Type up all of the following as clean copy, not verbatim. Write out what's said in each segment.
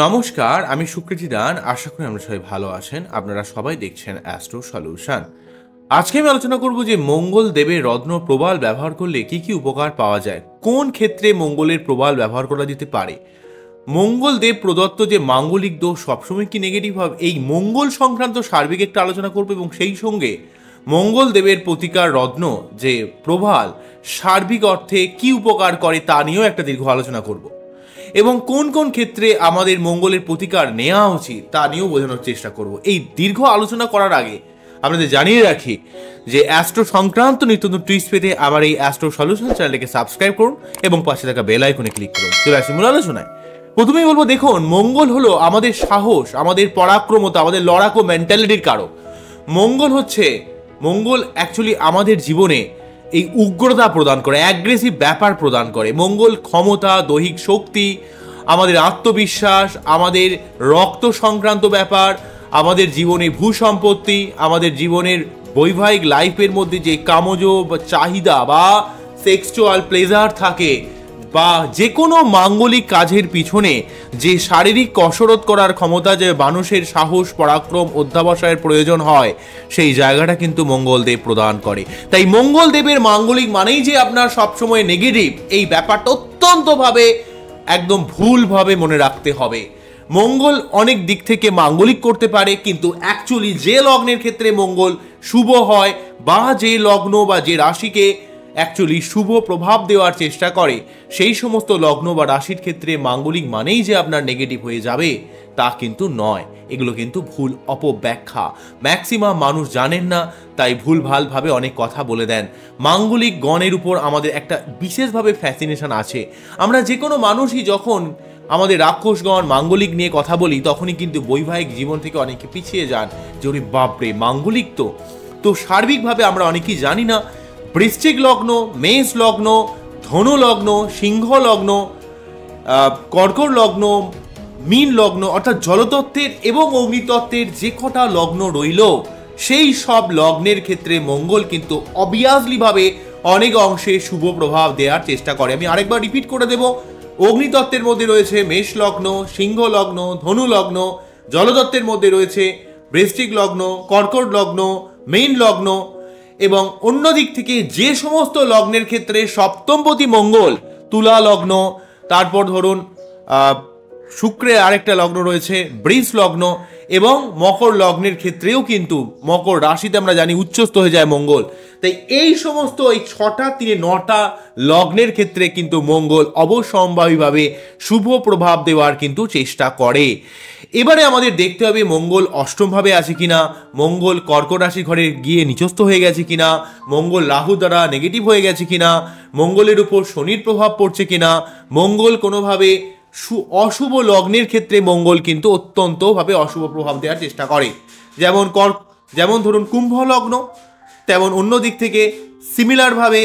নমস্কার, আমি সুকৃতি দান। আশা করি আমরা সবাই ভালো আছেন। আপনারা সবাই দেখছেন অ্যাস্ট্রো সলিউশন। আজকে আমি আলোচনা করব যে মঙ্গল দেবের রত্ন প্রবাল ব্যবহার করলে কি কি উপকার পাওয়া যায়, কোন ক্ষেত্রে মঙ্গলের প্রবাল ব্যবহার করা যেতে পারে, মঙ্গল দেব প্রদত্ত যে মাঙ্গলিক দোষ সবসময় কি নেগেটিভ হবে, এই মঙ্গল সংক্রান্ত সার্বিক একটা আলোচনা করব এবং সেই সঙ্গে মঙ্গল দেবের প্রতিকার রত্ন যে প্রবাল সার্বিক অর্থে কি উপকার করে তা নিয়েও একটা দীর্ঘ আলোচনা করব এবং কোন কোন ক্ষেত্রে আমাদের মঙ্গলের প্রতিকার নেওয়া উচিত তা নিয়েও বোঝানোর চেষ্টা করব। এই দীর্ঘ আলোচনা করার আগে আপনাদের জানিয়ে রাখি যে অ্যাস্ট্রো সংক্রান্ত নিত্য নতুন টুইস্ট পেতে আমার এই অ্যাস্ট্রো সলিউশন চ্যানেলটিকে সাবস্ক্রাইব করুন এবং পাশে থাকা বেল আইকনে ক্লিক করুন। চলে আসি মূল আলোচনায়। প্রথমেই বলবো, দেখুন, মঙ্গল হলো আমাদের সাহস, আমাদের পরাক্রমতা, আমাদের লড়াকু মেন্টালিটির কারক। মঙ্গল অ্যাকচুয়ালি আমাদের জীবনে এই উগ্রতা প্রদান করে, অ্যাগ্রেসিভ ব্যাপার প্রদান করে। মঙ্গল ক্ষমতা, দৈহিক শক্তি, আমাদের আত্মবিশ্বাস, আমাদের রক্ত সংক্রান্ত ব্যাপার, আমাদের জীবনে ভূসম্পত্তি, আমাদের জীবনের বৈবাহিক লাইফের মধ্যে যে কামজ চাহিদা বা সেক্সুয়াল প্লেজার থাকে, বা যে কোনো মাঙ্গলিক কাজের পিছনে যে শারীরিক কসরত করার ক্ষমতা, যে মানুষের সাহস, পরাক্রম, অধ্যাবসায়ের প্রয়োজন হয়, সেই জায়গাটা কিন্তু মঙ্গলদেব প্রদান করে। তাই মঙ্গলদেবের মাঙ্গলিক মানেই যে আপনার সবসময় নেগেটিভ, এই ব্যাপারটা অত্যন্তভাবে একদম ভুলভাবে মনে রাখতে হবে। মঙ্গল অনেক দিক থেকে মাঙ্গলিক করতে পারে, কিন্তু অ্যাকচুয়ালি যে লগ্নের ক্ষেত্রে মঙ্গল শুভ হয় বা যে লগ্ন বা যে রাশিকে অ্যাকচুয়ালি শুভ প্রভাব দেওয়ার চেষ্টা করে, সেই সমস্ত লগ্ন বা রাশির ক্ষেত্রে মাঙ্গলিক মানেই যে আপনার নেগেটিভ হয়ে যাবে তা কিন্তু নয়। এগুলো কিন্তু ভুল অপব্যাখ্যা। ম্যাক্সিমাম মানুষ জানেন না, তাই ভুলভালভাবে অনেক কথা বলে দেন। মাঙ্গলিক গণের উপর আমাদের একটা বিশেষভাবে ফ্যাসিনেশন আছে। আমরা যে কোনো মানুষই যখন আমাদের রাক্ষসগণ মাঙ্গলিক নিয়ে কথা বলি, তখনই কিন্তু বৈবাহিক জীবন থেকে অনেকে পিছিয়ে যান যে ওরে বাপরে, মাঙ্গলিক তো সার্বিকভাবে আমরা অনেকেই জানি না। বৃশ্চিক লগ্ন, মেষ লগ্ন, ধনু লগ্ন, সিংহ লগ্ন, কর্কট লগ্ন, মীন লগ্ন, অর্থাৎ জলতত্ত্বের এবং অগ্নিতত্ত্বের যে কটা লগ্ন রইল, সেই সব লগ্নের ক্ষেত্রে মঙ্গল কিন্তু অবভিয়াসলি ভাবে অনেক অংশে শুভ প্রভাব দেওয়ার চেষ্টা করে। আমি আরেকবার রিপিট করে দেব, অগ্নিতত্ত্বের মধ্যে রয়েছে মেষ লগ্ন, সিংহ লগ্ন, ধনু লগ্ন, জলতত্ত্বের মধ্যে রয়েছে বৃশ্চিক লগ্ন, কর্কট লগ্ন, মীন লগ্ন, এবং অন্য দিক থেকে যে সমস্ত লগ্নের ক্ষেত্রে সপ্তমপতি মঙ্গল, তুলা লগ্ন, তারপর ধরুন শুক্রের আরেকটা লগ্ন রয়েছে বৃষ লগ্ন, এবং মকর লগ্নের ক্ষেত্রেও কিন্তু মকর রাশিতে আমরা জানি উচ্চস্থ হয়ে যায় মঙ্গল। তাই এই সমস্ত এই 6টা 3 9টা লগ্নের ক্ষেত্রে কিন্তু মঙ্গল অবশ্যম্ভাবীভাবে শুভ প্রভাব দেওয়ার কিন্তু চেষ্টা করে। এবারে আমাদের দেখতে হবে মঙ্গল অষ্টমভাবে আছে কিনা, মঙ্গল কর্কট রাশি ঘরে গিয়ে নিচস্থ হয়ে গেছে কিনা, মঙ্গল রাহু দ্বারা নেগেটিভ হয়ে গেছে কিনা, মঙ্গলের উপর শনির প্রভাব পড়ছে কিনা, মঙ্গল কোনোভাবে অশুভ লগ্নের ক্ষেত্রে মঙ্গল কিন্তু অত্যন্তভাবে অশুভ প্রভাব দেওয়ার চেষ্টা করে। যেমন ধরুন কুম্ভ লগ্ন, তেমন অন্য দিক থেকে সিমিলারভাবে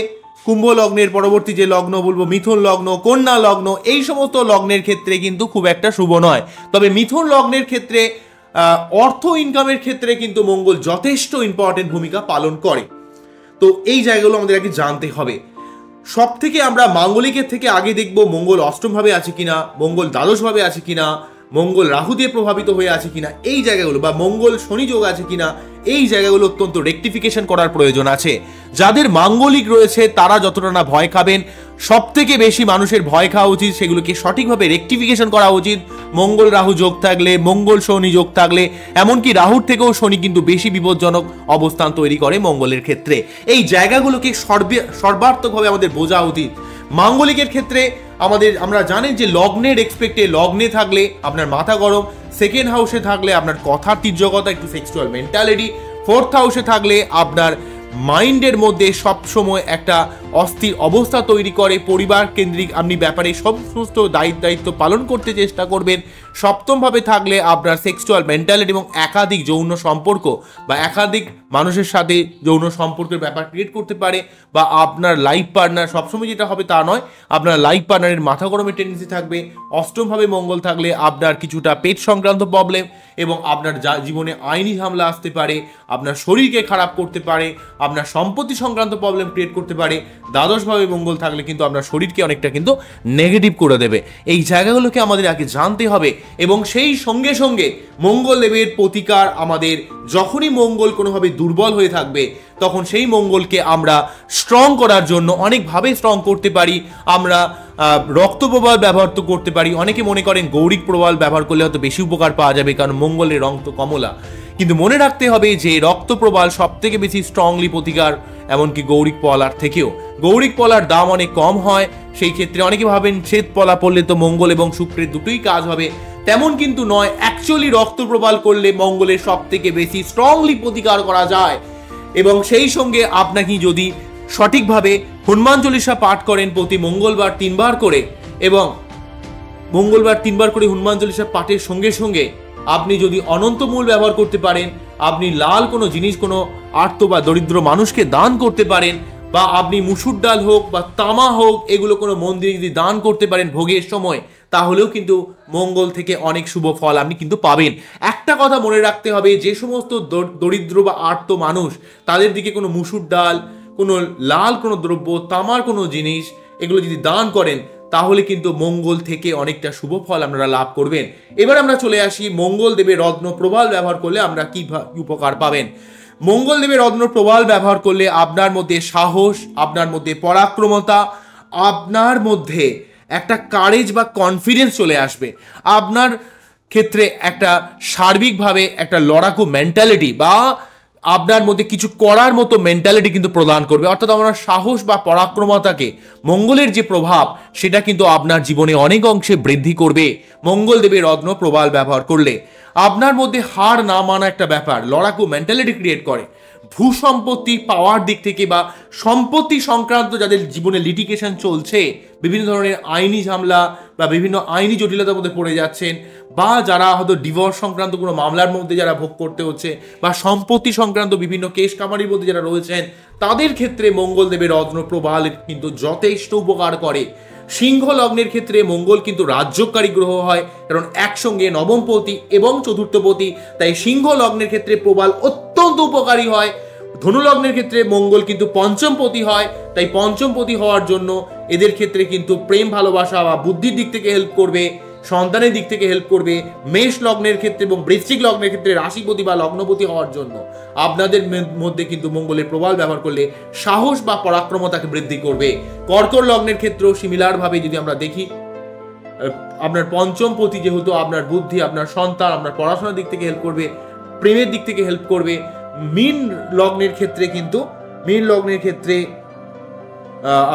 কুম্ভ লগ্নের পরবর্তী যে লগ্ন বলবো মিথুন লগ্ন, কন্যা লগ্ন, এই সমস্ত লগ্নের ক্ষেত্রে কিন্তু খুব একটা শুভ নয়। তবে মিথুন লগ্নের ক্ষেত্রে অর্থ ইনকামের ক্ষেত্রে কিন্তু মঙ্গল যথেষ্ট ইম্পর্টেন্ট ভূমিকা পালন করে। তো এই জায়গাগুলো আমাদের আগে জানতে হবে। সব থেকে আমরা মাঙ্গলিকের থেকে আগে দেখব মঙ্গল অষ্টমভাবে আছে কিনা, মঙ্গল দ্বাদশভাবে আছে কিনা, মঙ্গল রাহু দিয়ে প্রভাবিত হয়ে আছে কিনা, এই জায়গাগুলো, বা মঙ্গল শনি যোগ আছে কিনা, এই জায়গাগুলো অত্যন্ত রেকটিফিকেশন করার প্রয়োজন আছে। যাদের মাঙ্গলিক রয়েছে তারা যতটা না ভয় খাবেন, সব থেকে বেশি মানুষের ভয় খাওয়া উচিত, সেগুলোকে সঠিকভাবে রেকটিফিকেশন করা উচিত। মঙ্গল রাহু যোগ থাকলে, মঙ্গল শনি যোগ থাকলে, এমনকি রাহুর থেকেও শনি কিন্তু বেশি বিপজ্জনক অবস্থান তৈরি করে মঙ্গলের ক্ষেত্রে। এই জায়গাগুলোকে সর্বাত্মকভাবে আমাদের বোঝা উচিত। মাঙ্গলিকের ক্ষেত্রে আমরা জানেন যে লগ্নের এক্সপেক্টে, লগ্নে থাকলে আপনার মাথা গরম, সেকেন্ড হাউসে থাকলে আপনার কথার তীর্যকতা, একটু সেক্সুয়াল মেন্টালিটি, ফোর্থ হাউসে থাকলে আপনার মাইন্ডের মধ্যে সবসময় একটা অস্থির অবস্থা তৈরি করে, পরিবার কেন্দ্রিক আপনি ব্যাপারে সমস্ত দায়িত্ব পালন করতে চেষ্টা করবেন। সপ্তমভাবে থাকলে আপনার সেক্সুয়াল মেন্টালিটি এবং একাধিক যৌন সম্পর্ক বা একাধিক মানুষের সাথে যৌন সম্পর্কের ব্যাপার ক্রিয়েট করতে পারে, বা আপনার লাইফ পার্টনার সবসময় যেটা হবে তা নয়, আপনার লাইফ পার্টনারের মাথা গরমের টেন্ডেন্সি থাকবে। অষ্টমভাবে মঙ্গল থাকলে আপনার কিছুটা পেট সংক্রান্ত প্রবলেম এবং আপনার জীবনে আইনি ঝামেলা আসতে পারে, আপনার শরীরকে খারাপ করতে পারে, আপনার সম্পত্তি সংক্রান্ত প্রবলেম ক্রিয়েট করতে পারে। দ্বাদশভাবে মঙ্গল থাকলে কিন্তু আপনার শরীরকে অনেকটা কিন্তু নেগেটিভ করে দেবে। এই জায়গাগুলোকে আমাদের আগে জানতে হবে এবং সেই সঙ্গে সঙ্গে মঙ্গলদেবের প্রতিকার আমাদের যখনই মঙ্গল কোনোভাবে দুর্বল হয়ে থাকবে তখন সেই মঙ্গলকে আমরা স্ট্রং করার জন্য অনেকভাবে স্ট্রং করতে পারি। আমরা রক্ত প্রবাল ব্যবহার তো করতে পারি, অনেকে মনে করেন গৌরিক প্রবাল ব্যবহার করলে হয়তো বেশি উপকার পাওয়া যাবে কারণ মঙ্গলের রং তো কমলা, কিন্তু মনে রাখতে হবে যে রক্ত প্রবাল সব থেকে বেশি স্ট্রংলি প্রতিকার, এমনকি গৌরিক পলার থেকেও। গৌরিক পলার দাম অনেক কম হয়, সেই ক্ষেত্রে অনেকে ভাবেন শ্বেত পলা পড়লে তো মঙ্গল এবং শুক্রের দুটোই কাজ হবে, তেমন কিন্তু নয়। অ্যাকচুয়ালি রক্ত প্রবাল করলে মঙ্গলের সব থেকে বেশি স্ট্রংলি প্রতিকার করা যায়। এবং সেই সঙ্গে আপনাকে যদি সঠিকভাবে হনুমান চল্লিশা পাঠ করেন প্রতি মঙ্গলবার 3 বার করে, এবং মঙ্গলবার 3 বার করে হনুমান চল্লিশা পাঠের সঙ্গে সঙ্গে আপনি যদি অনন্তমূল ব্যবহার করতে পারেন, আপনি লাল কোনো জিনিস কোনো আর্ত বা দরিদ্র মানুষকে দান করতে পারেন, বা আপনি মুসুর ডাল হোক বা তামা হোক এগুলো কোনো মন্দিরে যদি দান করতে পারেন ভোগের সময়, তাহলেও কিন্তু মঙ্গল থেকে অনেক শুভ ফল আপনি কিন্তু পাবেন। একটা কথা মনে রাখতে হবে, যে সমস্ত দরিদ্র বা আর্ত মানুষ তাদের দিকে কোনো মুসুর ডাল, কোনো লাল কোনো দ্রব্য, তামার কোনো জিনিস এগুলো যদি দান করেন তাহলে কিন্তু মঙ্গল থেকে অনেকটা শুভ ফল আপনারা লাভ করবেন। এবার আমরা চলে আসি মঙ্গল দেবের রত্ন প্রবাল ব্যবহার করলে আমরা কি উপকার পাবেন। মঙ্গল দেবের রত্ন প্রবাল ব্যবহার করলে আপনার মধ্যে সাহস, আপনার মধ্যে পরাক্রমতা, আপনার মধ্যে একটা কারেজ বা কনফিডেন্স চলে আসবে। আপনার ক্ষেত্রে একটা সার্বিকভাবে একটা লড়াকু মেন্টালিটি বা আপনার মধ্যে কিছু করার মতো মেন্টালিটি কিন্তু প্রদান করবে। অর্থাৎ আপনার সাহস বা পরাক্রমতাকে মঙ্গলের যে প্রভাব সেটা কিন্তু আপনার জীবনে অনেক অংশে বৃদ্ধি করবে মঙ্গল দেবের রত্ন প্রবাল ব্যবহার করলে। আপনার মধ্যে হার না মানা একটা ব্যাপার, লড়াকু মেন্টালিটি ক্রিয়েট করে। ভূ সম্পত্তি পাওয়ার দিক থেকে বা সম্পত্তি সংক্রান্ত যাদের জীবনে লিটিগেশন চলছে, বিভিন্ন ধরনের আইনি ঝামেলা বা বিভিন্ন আইনি জটিলতার মধ্যে পড়ে যাচ্ছেন, বা যারা হয়তো ডিভোর্স সংক্রান্ত কোনো মামলার মধ্যে যারা ভোগ করতে হচ্ছে, বা সম্পত্তি সংক্রান্ত বিভিন্ন কেস কামারির মধ্যে যারা রয়েছেন, তাদের ক্ষেত্রে মঙ্গল দেবের রত্ন প্রবাল কিন্তু যথেষ্ট উপকার করে। সিংহ লগ্নের ক্ষেত্রে মঙ্গল কিন্তু রাজ্যকারী গ্রহ হয়, কারণ একসঙ্গে নবমপতি এবং চতুর্থপতি, তাই সিংহ লগ্নের ক্ষেত্রে প্রবাল অত্যন্ত উপকারী হয়। ধনু লগ্নের ক্ষেত্রে মঙ্গল কিন্তু পঞ্চমপতি হয়, তাই পঞ্চমপতি হওয়ার জন্য এদের ক্ষেত্রে কিন্তু প্রেম ভালোবাসা বা বুদ্ধির দিক থেকে হেল্প করবে, সন্তানের দিক থেকে হেল্প করবে। মেষ লগ্নের ক্ষেত্রে এবং বৃশ্চিক লগ্নের ক্ষেত্রে রাশিপতি বা লগ্নপতি হওয়ার জন্য আপনাদের মধ্যে কিন্তু মঙ্গলের প্রবাল ব্যবহার করলে সাহস বা পরাক্রমতাকে বৃদ্ধি করবে। কর্কট লগ্নের ক্ষেত্রেও সিমিলার ভাবে যদি আমরা দেখি, আপনার পঞ্চমপতি যেহেতু আপনার বুদ্ধি, আপনার সন্তান, আপনার পড়াশোনার দিক থেকে হেল্প করবে, প্রেমের দিক থেকে হেল্প করবে। মীন লগ্নের ক্ষেত্রে কিন্তু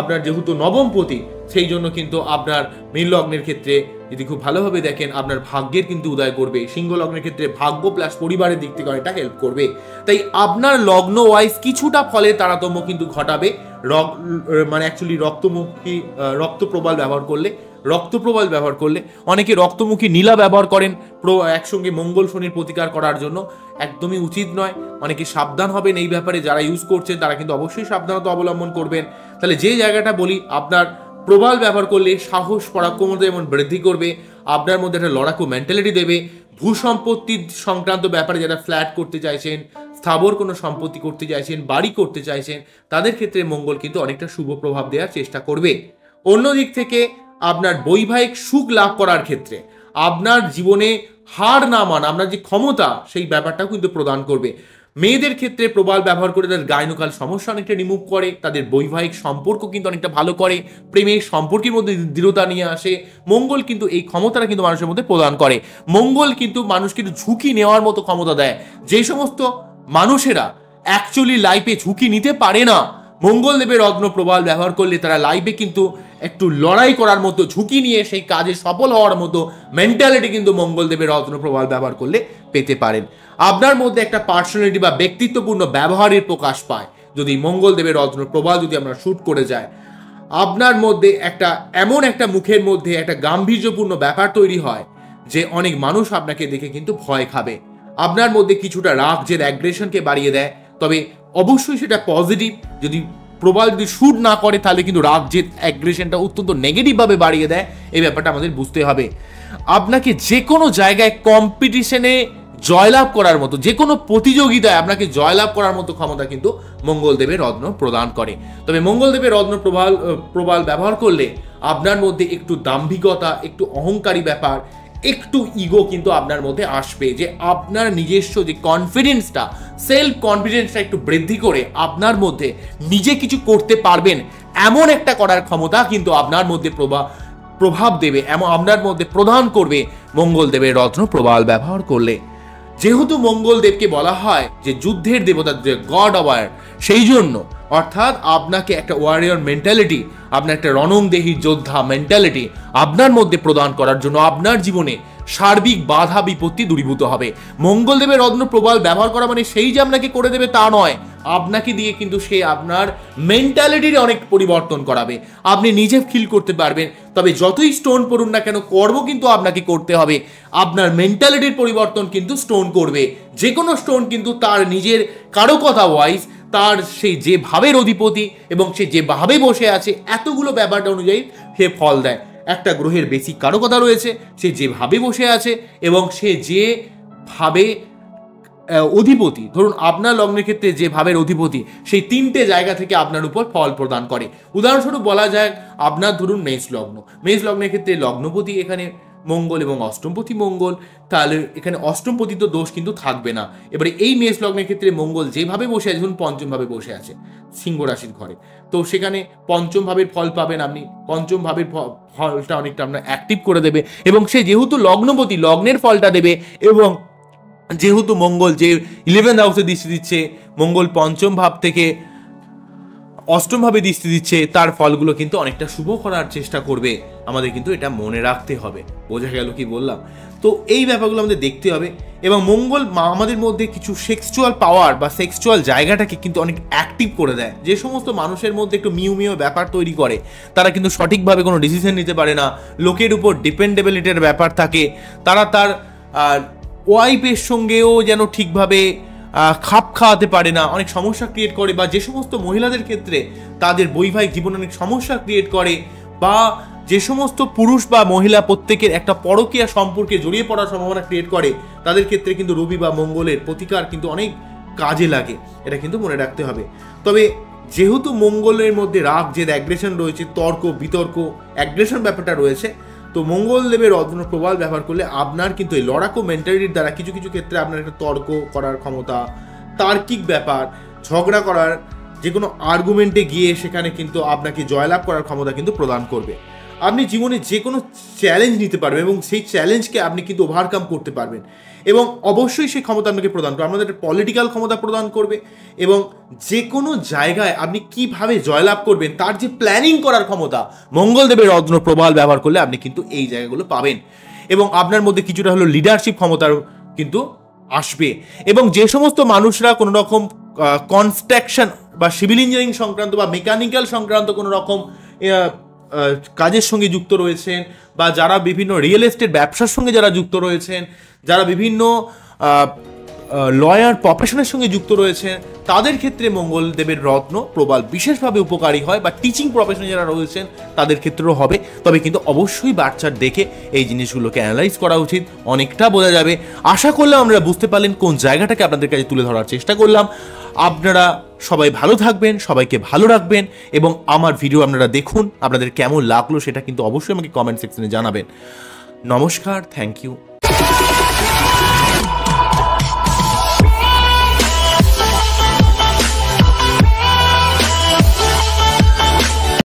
আপনার যেহেতু নবমপতি, সেই জন্য কিন্তু আপনার মীন লগ্নের ক্ষেত্রে যদি খুব ভালোভাবে দেখেন আপনার ভাগ্যের কিন্তু উদয় করবে। সিংহ লগ্নের ক্ষেত্রে ভাগ্য প্লাস পরিবারের দিক থেকে অনেকটা হেল্প করবে। তাই আপনার লগ্ন ওয়াইজ কিছুটা ফলের তারতম্য কিন্তু ঘটাবে মানে অ্যাকচুয়ালি রক্ত প্রবাল ব্যবহার করলে। অনেকে রক্তমুখী নীলা ব্যবহার করেন একসঙ্গে মঙ্গল শনির প্রতিকার করার জন্য, একদমই উচিত নয়। অনেকে সাবধান হবেন এই ব্যাপারে, যারা ইউজ করছেন তারা কিন্তু অবশ্যই সাবধানতা অবলম্বন করবেন। তাহলে যে জায়গাটা বলি, আপনার প্রবাল ব্যবহার করলে সাহস পরাক্রমতা যেমন বৃদ্ধি করবে, আপনার মধ্যে একটা লড়াকু মেন্টালিটি দেবে। ভূ সম্পত্তি সংক্রান্ত ব্যাপারে যারা ফ্ল্যাট করতে চাইছেন, স্থাবর কোনো সম্পত্তি করতে চাইছেন, বাড়ি করতে চাইছেন, তাদের ক্ষেত্রে মঙ্গল কিন্তু অনেকটা শুভ প্রভাব দেওয়ার চেষ্টা করবে। অন্যদিক থেকে আপনার বৈবাহিক সুখ লাভ করার ক্ষেত্রে আপনার জীবনে হার না মানা, আপনার যে ক্ষমতা, সেই ব্যাপারটাও কিন্তু প্রদান করবে। মেয়েদের ক্ষেত্রে প্রবাল ব্যবহার করে তাদের গাইনোকাল সমস্যা অনেকটা রিমুভ করে, তাদের বৈবাহিক সম্পর্ক কিন্তু অনেকটা ভালো করে, প্রেমের সম্পর্কের মধ্যে দৃঢ়তা নিয়ে আসে। মঙ্গল কিন্তু এই ক্ষমতাটা কিন্তু মানুষের মধ্যে প্রদান করে। মঙ্গল কিন্তু মানুষকে ঝুঁকি নেওয়ার মতো ক্ষমতা দেয়। যে সমস্ত মানুষেরা অ্যাকচুয়ালি লাইফে ঝুঁকি নিতে পারে না, মঙ্গল দেবের রত্ন প্রবাল ব্যবহার করলে তারা লাইফে কিন্তু একটু লড়াই করার মতো, ঝুঁকি নিয়ে সেই কাজে সফল হওয়ার মতো মেন্টালিটি কিন্তু মঙ্গল দেবের রত্ন প্রবাল ব্যবহার করলে পেতে পারেন। আপনার মধ্যে একটা পার্সোনালিটি বা ব্যক্তিত্বপূর্ণ ব্যবহারের প্রকাশ পায় যদি মঙ্গল দেবের রত্ন প্রবাল যদি আমরা শুট করে যায়। আপনার মধ্যে এমন একটা মুখের মধ্যে একটা গাম্ভীর্যপূর্ণ ব্যাপার তৈরি হয় যে অনেক মানুষ আপনাকে দেখে কিন্তু ভয় খাবে। আপনার মধ্যে কিছুটা রাগ, জেদ, অ্যাগ্রেশনকে বাড়িয়ে দেয়, তবে অবশ্যই সেটা পজিটিভ। যদি প্রবাল যদি শুট না করে তাহলে কিন্তু রাগ, জেদ, অ্যাগ্রেশনটা অত্যন্ত নেগেটিভভাবে বাড়িয়ে দেয়। এই ব্যাপারটা আমাদের বুঝতে হবে। আপনাকে যে কোনো জায়গায় কম্পিটিশনে জয়লাভ করার মতো, যে কোনো প্রতিযোগিতায় আপনাকে জয়লাভ করার মতো ক্ষমতা কিন্তু মঙ্গলদেবের রত্ন প্রদান করে। তবে মঙ্গলদেবের রত্ন প্রবাল ব্যবহার করলে আপনার মধ্যে একটু দাম্ভিকতা, একটু অহংকারী ব্যাপার, একটু ইগো কিন্তু আপনার মধ্যে আসবে, যে আপনার নিজস্ব যে কনফিডেন্সটা, সেলফ কনফিডেন্সটা একটু বৃদ্ধি করে আপনার মধ্যে নিজে কিছু করতে পারবেন এমন একটা করার ক্ষমতা কিন্তু আপনার মধ্যে প্রভাব দেবে, এমন আপনার মধ্যে প্রদান করবে মঙ্গলদেবের রত্ন প্রবাল ব্যবহার করলে। যেহেতু মঙ্গলদেবকে বলা হয় যে যুদ্ধের দেবতা, যে গড অফ ওয়ার, সেই জন্য অর্থাৎ আপনাকে একটা ওয়ারিয়র মেন্টালিটি, আপনার একটা রণংদেহী যোদ্ধা মেন্টালিটি আপনার মধ্যে প্রদান করার জন্য আপনার জীবনে সার্বিক বাধা বিপত্তি দূরীভূত হবে। মঙ্গলদেবের রত্ন প্রবাল ব্যবহার করা মানে সেই যে আপনাকে করে দেবে তা নয়, আপনাকে দিয়ে কিন্তু সে আপনার মেন্টালিটির অনেক পরিবর্তন করাবে, আপনি নিজে ফিল করতে পারবেন। তবে যতই স্টোন পড়ুন না কেন, কর্ম কিন্তু আপনাকে করতে হবে, আপনার মেন্টালিটির পরিবর্তন কিন্তু স্টোন করবে। যে কোনো স্টোন কিন্তু তার নিজের কারকতা ওয়াইজ, তার সে যে ভাবের অধিপতি এবং সে যেভাবে বসে আছে এতগুলো ব্যাপারটা অনুযায়ী সে ফল দেয়। একটা গ্রহের বেসিক কারকতা রয়েছে, সে যেভাবে বসে আছে এবং সে যেভাবে অধিপতি, ধরুন আপনার লগ্নের ক্ষেত্রে যে ভাবের অধিপতি, সেই 3টে জায়গা থেকে আপনার উপর ফল প্রদান করে। উদাহরণস্বরূপ বলা যায়, আপনার ধরুন মেষ লগ্ন, মেষ লগ্নের ক্ষেত্রে লগ্নপতি এখানে মঙ্গল এবং অষ্টমপতি মঙ্গল, তাহলে এখানে অষ্টমপতি তো দোষ কিন্তু থাকবে না। এবারে এই মেষ লগ্নের ক্ষেত্রে মঙ্গল যেভাবে বসে আছে, ধরুন পঞ্চম ভাবে বসে আছে সিংহ রাশির ঘরে, তো সেখানে পঞ্চম ভাবের ফল পাবেন আপনি, পঞ্চম ভাবের ফলটা অনেকটা আপনার অ্যাক্টিভ করে দেবে, এবং সে যেহেতু লগ্নপতি লগ্নের ফলটা দেবে, এবং যেহেতু মঙ্গল যে 11th হাউসে দৃষ্টি দিচ্ছে, মঙ্গল পঞ্চম ভাব থেকে অষ্টম ভাবে দৃষ্টি দিচ্ছে, তার ফলগুলো কিন্তু অনেকটা শুভ করার চেষ্টা করবে। আমাদের কিন্তু এটা মনে রাখতে হবে। বোঝা গেল কি বললাম? তো এই ব্যাপারগুলো আমাদের দেখতে হবে। এবং মঙ্গল আমাদের মধ্যে কিছু সেক্সুয়াল পাওয়ার বা সেক্সুয়াল জায়গাটাকে কিন্তু অনেক অ্যাক্টিভ করে দেয়। যে সমস্ত মানুষের মধ্যে একটু মিউ ব্যাপার তৈরি করে, তারা কিন্তু সঠিকভাবে কোনো ডিসিশন নিতে পারে না, লোকের উপর ডিপেন্ডেবিলিটির ব্যাপার থাকে, তারা তার ওয়াইফের সঙ্গেও যেন ঠিকভাবে খাপ খাওয়াতে পারে না, অনেক সমস্যা ক্রিয়েট করে। বা যে সমস্ত মহিলাদের ক্ষেত্রে তাদের বৈবাহিক জীবনে অনেক সমস্যা ক্রিয়েট করে, বা যে সমস্ত পুরুষ বা মহিলা প্রত্যেকের একটা পরকীয়া সম্পর্কে জড়িয়ে পড়ার সম্ভাবনা ক্রিয়েট করে, তাদের ক্ষেত্রে কিন্তু রবি বা মঙ্গলের প্রতিকার কিন্তু অনেক কাজে লাগে, এটা কিন্তু মনে রাখতে হবে। তবে যেহেতু মঙ্গলের মধ্যে রাগ, জেদ, অ্যাগ্রেশন রয়েছে, তর্ক বিতর্ক, অ্যাগ্রেশন ব্যাপারটা রয়েছে, তো মঙ্গলদেবের রত্ন প্রবাল ব্যবহার করলে আপনার কিন্তু এই লড়াকু মেন্টালিটির দ্বারা কিছু কিছু ক্ষেত্রে আপনার একটা তর্ক করার ক্ষমতা, তার্কিক ব্যাপার, ঝগড়া করার, যে কোনো আর্গুমেন্টে গিয়ে সেখানে কিন্তু আপনাকে জয়লাভ করার ক্ষমতা কিন্তু প্রদান করবে। আপনি জীবনে যে কোনো চ্যালেঞ্জ নিতে পারবেন এবং সেই চ্যালেঞ্জকে আপনি কিন্তু ওভারকাম করতে পারবেন, এবং অবশ্যই সেই ক্ষমতা আপনাকে প্রদান করবে, আপনাদের একটা পলিটিক্যাল ক্ষমতা প্রদান করবে, এবং যে কোনো জায়গায় আপনি কিভাবে জয়লাভ করবেন তার যে প্ল্যানিং করার ক্ষমতা, মঙ্গলদেবের রত্ন প্রবাল ব্যবহার করলে আপনি কিন্তু এই জায়গাগুলো পাবেন। এবং আপনার মধ্যে কিছুটা হলো লিডারশিপ ক্ষমতার কিন্তু আসবে। এবং যে সমস্ত মানুষরা কোনো রকম কনস্ট্রাকশন বা সিভিল ইঞ্জিনিয়ারিং সংক্রান্ত বা মেকানিক্যাল সংক্রান্ত কোনো রকম কাজের সঙ্গে যুক্ত রয়েছেন, বা যারা বিভিন্ন রিয়েল এস্টেট ব্যবসার সঙ্গে যারা যুক্ত রয়েছেন, যারা বিভিন্ন লয়ার প্রফেশনের সঙ্গে যুক্ত রয়েছেন, তাদের ক্ষেত্রে মঙ্গলদেবের রত্ন প্রবাল বিশেষভাবে উপকারী হয়। বা টিচিং প্রফেশনে যারা রয়েছেন তাদের ক্ষেত্রেও হবে। তবে কিন্তু অবশ্যই বাচ্চার দেখে এই জিনিসগুলোকে অ্যানালাইজ করা উচিত, অনেকটা বোঝা যাবে। আশা করলাম আপনারা বুঝতে পারলেন কোন জায়গাটাকে আপনাদের কাছে তুলে ধরার চেষ্টা করলাম। আপনারা সবাই ভালো থাকবেন, সবাইকে ভালো রাখবেন, এবং আমার ভিডিও আপনারা দেখুন, আপনাদের কেমন লাগলো সেটা কিন্তু অবশ্যই আমাকে কমেন্ট সেকশনে জানাবেন। নমস্কার, থ্যাংক ইউ।